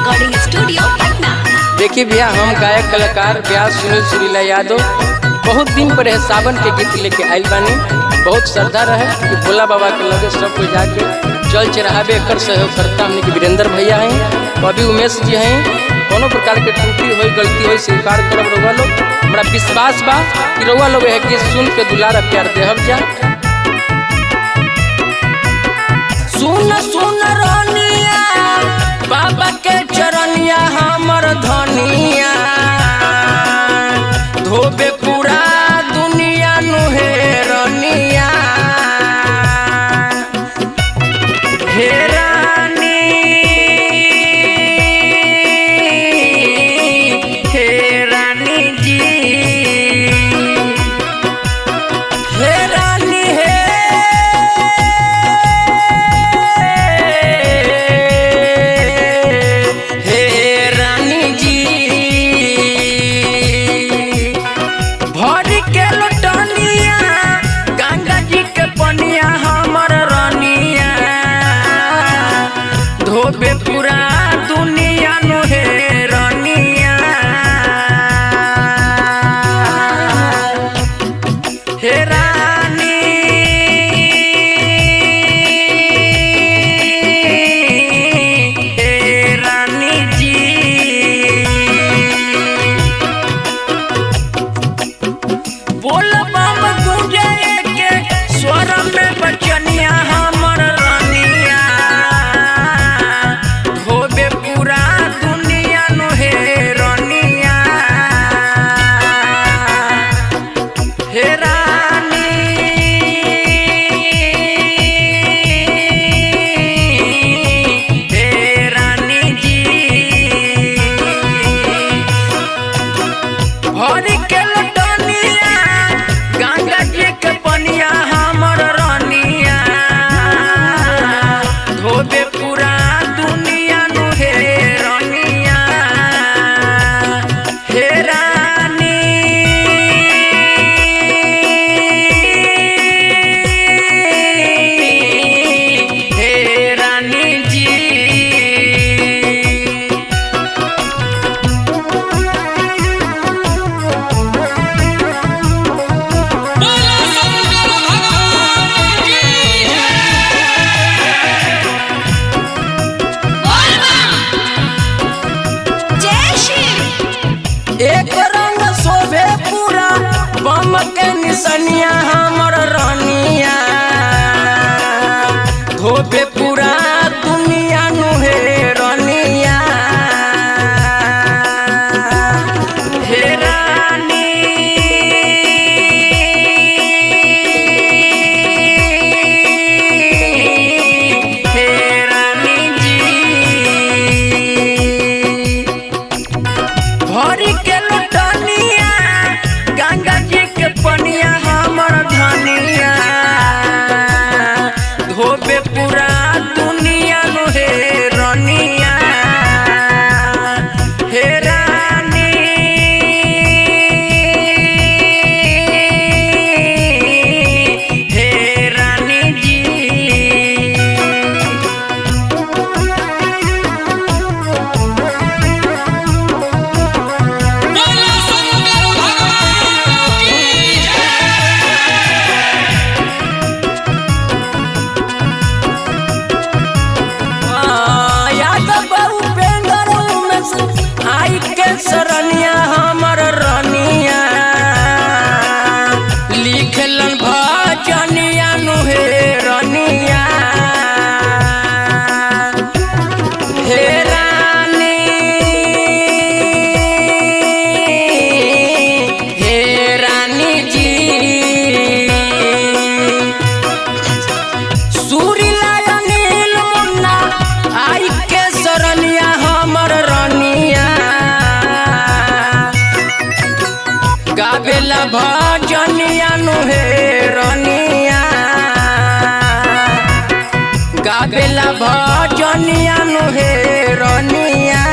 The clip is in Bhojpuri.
Recording studio Patna. देखिए भैया, हम गायक कलाकार व्यास सुनील सुरीला यादव बहुत दिन पर सावन के गीत लेके आयल बानी। बहुत श्रद्धा रहे कि भोला बाबा के लगे सब कोई जाके जल चढ़ावे कर सहयोग करता। हमने के वीरेंद्र भैया हैं, कवि उमेश जी हैं। कोनो प्रकार के त्रुटि हो गलती हो स्वीकार करब रउआ लोग। हमरा विश्वास बा कि रउआ लोग है कि सुन के दुलारा प्यार देहब जा। सुन सुन रनिया बाबा के चरनिया हमर धनिया, धोबे पूरा दुनिया नुहे रनिया। हे रानी जी, हे रानी धोबे पूरा दुनिया नुहे रनिया। हे रानी जी, बोल बम गूंजे के स्वर में बचनिया हमर रनिया। धोबे पूरा दुनिया नुहे रनिया। हे रानी जी, भर के लटनिया गंगा जी के पनिया हमर रनिया। धोबे पूरा दुनिया नुहे रनिया। हे रानी जी, एक रंग शोभे पूरा बम के निसनिया हमर रनिया। धोबे पूरा दुनिया नुहे रनिया। हे रानी जी, भरी के लटनिया गंगा जी के पनिया हमर धनिया। धोबे पूरा दुनिया नुहे रनिया। हे रानी जी, आई के सरनिया हमर रनिया। लिखलन भजनिया नुहे रनिया। हे रानी जी, सुरीला नील मुन्ना आई के सरनिया हमर रनिया। गावेला भजनिया नुहे रनिया। गावेला भजनिया नुहे रनिया।